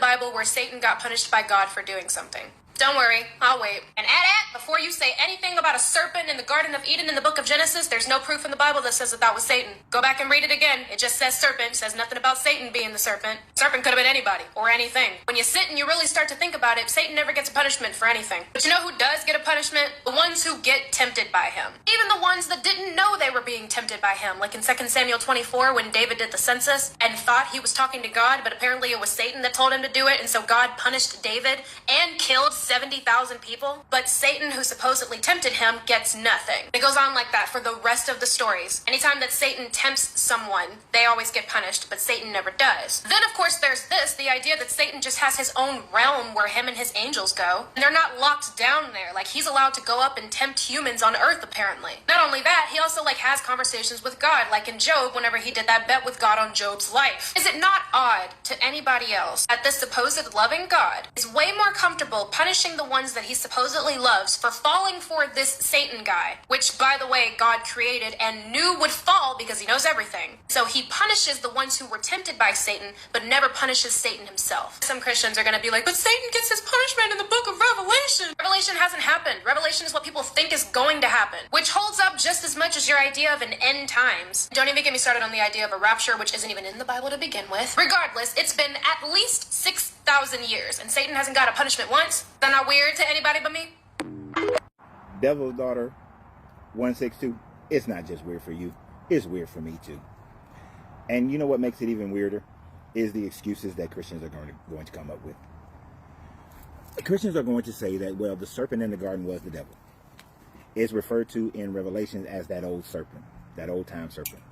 Bible where Satan got punished by God for doing something. Don't worry, I'll wait. And before you say anything about a serpent in the Garden of Eden in the book of Genesis, there's no proof in the Bible that says that was Satan. Go back and read it again. It just says serpent, says nothing about Satan being the serpent. Serpent could have been anybody, or anything. When you sit and you really start to think about it, Satan never gets a punishment for anything. But you know who does get a punishment? The ones who get tempted by him. Even the ones that didn't know they were being tempted by him, like in 2 Samuel 24 when David did the census and thought he was talking to God, but apparently it was Satan that told him to do it, and so God punished David and killed 70,000 people, but Satan, who supposedly tempted him, gets nothing. It goes on like that for the rest of the stories. Anytime that Satan tempts someone, they always get punished, but Satan never does. Then, of course, there's the idea that Satan just has his own realm where him and his angels go, and they're not locked down there. Like, he's allowed to go up and tempt humans on Earth, apparently. Not only that, he also, has conversations with God, like in Job, whenever he did that bet with God on Job's life. Is it not odd to anybody else that this supposed loving God is way more comfortable punishing the ones that he supposedly loves for falling for this Satan guy, which, by the way, God created and knew would fall because he knows everything. So he punishes the ones who were tempted by Satan, but never punishes Satan himself. Some Christians are going to be like, but Satan gets his punishment in the book of Revelation. Revelation hasn't happened. Revelation is what people think is going to happen, which holds up just as much as your idea of an end times. Don't even get me started on the idea of a rapture, which isn't even in the Bible to begin with. Regardless, it's been at least 6,000 years, and Satan hasn't got a punishment once. Is that not weird to anybody but me? Devil's Daughter 162. It's not just weird for you. It's weird for me too. And you know what makes it even weirder? Is the excuses that Christians are going to come up with. Christians are going to say that, well, the serpent in the garden was the devil. It's referred to in Revelation as that old serpent, that old time serpent.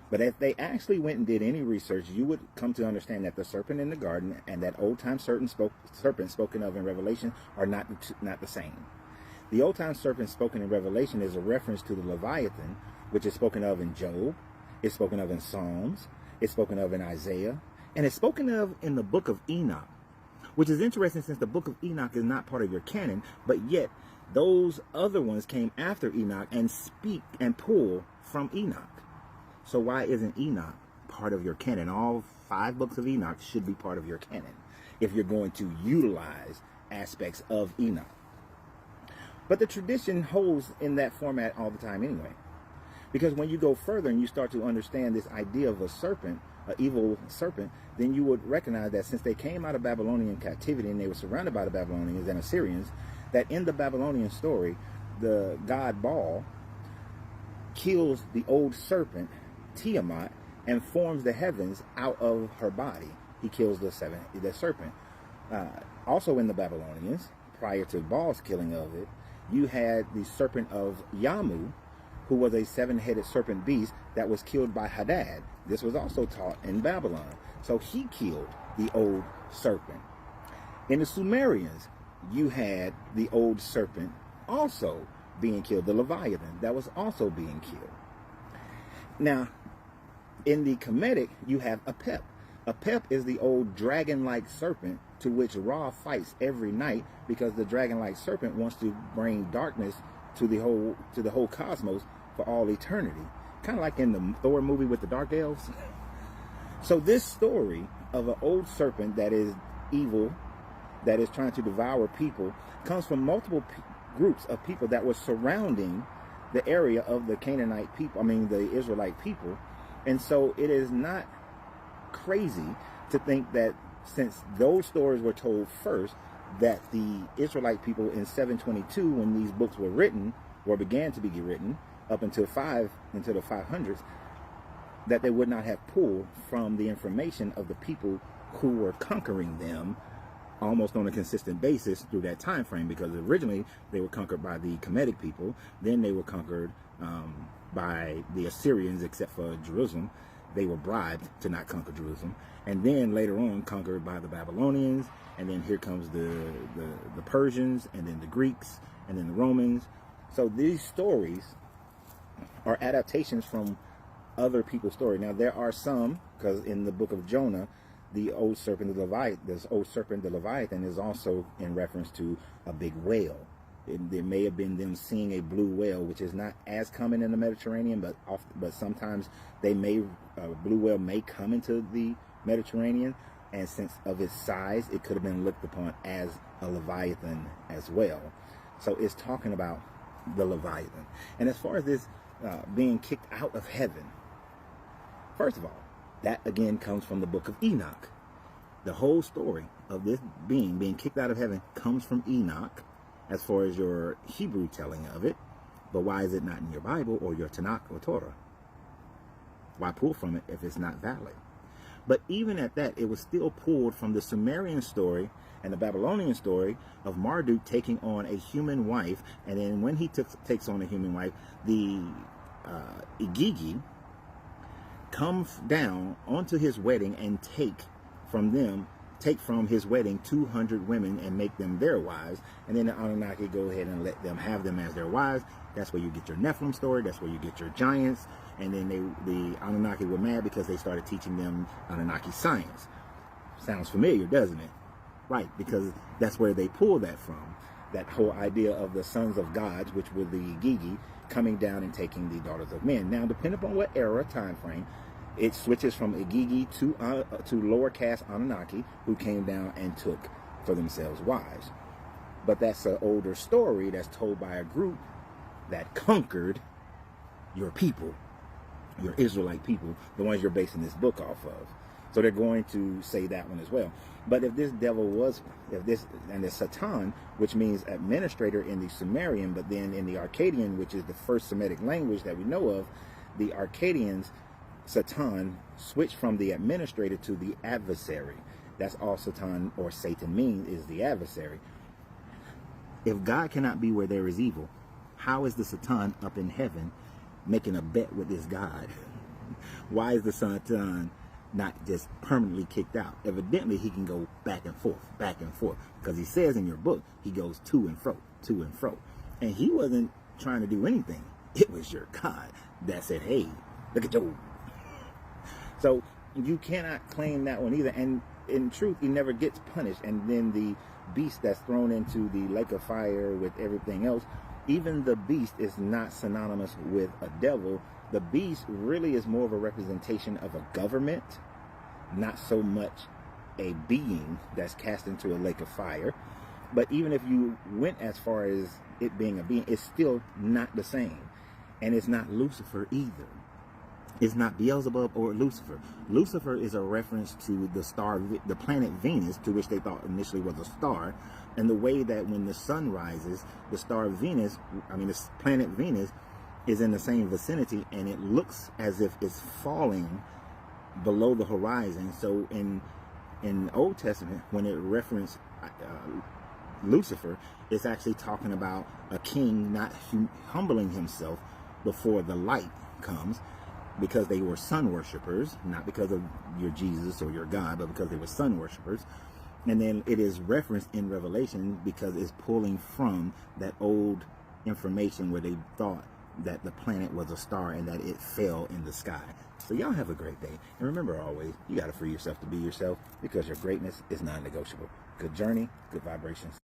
But if they actually went and did any research, you would come to understand that the serpent in the garden and that old time serpent spoken of in Revelation are not the same. The old time serpent spoken in Revelation is a reference to the Leviathan, which is spoken of in Job, it's spoken of in Psalms, it's spoken of in Isaiah, and it's spoken of in the book of Enoch, which is interesting since the book of Enoch is not part of your canon, but yet those other ones came after Enoch and speak and pull from Enoch. So why isn't Enoch part of your canon? All 5 books of Enoch should be part of your canon if you're going to utilize aspects of Enoch. But the tradition holds in that format all the time anyway. Because when you go further and you start to understand this idea of a serpent, an evil serpent, then you would recognize that since they came out of Babylonian captivity and they were surrounded by the Babylonians and Assyrians, that in the Babylonian story, the god Baal kills the old serpent, Tiamat, and forms the heavens out of her body. He kills the serpent. Also in the Babylonians, prior to Baal's killing of it, you had the serpent of Yamu, who was a 7-headed serpent beast that was killed by Hadad. This was also taught in Babylon. So he killed the old serpent. In the Sumerians, you had the old serpent also being killed, the Leviathan, that was also being killed. Now, in the Kemetic, you have Apep. Apep is the old dragon-like serpent to which Ra fights every night because the dragon-like serpent wants to bring darkness to the whole cosmos for all eternity. Kind of like in the Thor movie with the Dark Elves. So this story of an old serpent that is evil, that is trying to devour people, comes from multiple groups of people that were surrounding the area of the Canaanite people, the Israelite people. And so it is not crazy to think that since those stories were told first, that the Israelite people in 722, when these books were written, or began to be written, up until the 500s, that they would not have pulled from the information of the people who were conquering them almost on a consistent basis through that time frame, because originally they were conquered by the Kemetic people, then they were conquered by the Assyrians, except for Jerusalem. They were bribed to not conquer Jerusalem, and then later on conquered by the Babylonians, and then here comes the Persians, and then the Greeks, and then the Romans. So these stories are adaptations from other people's story. Now there are some, because in the book of Jonah, the old serpent, the Leviathan, is also in reference to a big whale. There may have been them seeing a blue whale, which is not as common in the Mediterranean, but sometimes blue whale may come into the Mediterranean. And since of its size, it could have been looked upon as a Leviathan as well. So it's talking about the Leviathan. And as far as this being kicked out of heaven, first of all, that again comes from the book of Enoch. The whole story of this being kicked out of heaven comes from Enoch, as far as your Hebrew telling of it. But why is it not in your Bible or your Tanakh or Torah? Why pull from it if it's not valid? But even at that, it was still pulled from the Sumerian story and the Babylonian story of Marduk taking on a human wife. And then when he takes on a human wife, the Igigi come down onto his wedding and take from his wedding 200 women and make them their wives. And then the Anunnaki go ahead and let them have them as their wives. That's where you get your Nephilim story. That's where you get your giants. And then the Anunnaki were mad because they started teaching them Anunnaki science. Sounds familiar, doesn't it? Right, because that's where they pull that from. That whole idea of the sons of gods, which were the Igigi, coming down and taking the daughters of men. Now, depending upon what era, time frame, it switches from Igigi to lower caste Anunnaki, who came down and took for themselves wives. But that's an older story that's told by a group that conquered your people, your Israelite people, the ones you're basing this book off of. So they're going to say that one as well. But if this devil was, and the Satan, which means administrator in the Sumerian, but then in the Akkadian, which is the first Semitic language that we know of, the Akkadians, Satan switched from the administrator to the adversary. That's all Satan or Satan means, is the adversary. If God cannot be where there is evil, how is the Satan up in heaven making a bet with this God? Why is the Satan not just permanently kicked out? Evidently, he can go back and forth, because he says in your book, he goes to and fro. And he wasn't trying to do anything. It was your God that said, hey, look at Job. So you cannot claim that one either. And in truth, he never gets punished. And then the beast that's thrown into the lake of fire with everything else, even the beast is not synonymous with a devil. The beast really is more of a representation of a government, not so much a being that's cast into a lake of fire. But even if you went as far as it being a being, it's still not the same. And it's not Lucifer either. It's not Beelzebub or Lucifer. Lucifer is a reference to the star, the planet Venus, to which they thought initially was a star. And the way that when the sun rises, the star Venus, the planet Venus, is in the same vicinity, and it looks as if it's falling below the horizon. So in the Old Testament, when it referenced Lucifer, it's actually talking about a king not humbling himself before the light comes, because they were sun worshipers, not because of your Jesus or your God, but because they were sun worshipers. And then it is referenced in Revelation because it's pulling from that old information where they thought that the planet was a star and that it fell in the sky. So y'all have a great day. And remember always, you got to free yourself to be yourself, because your greatness is non-negotiable. Good journey, good vibrations.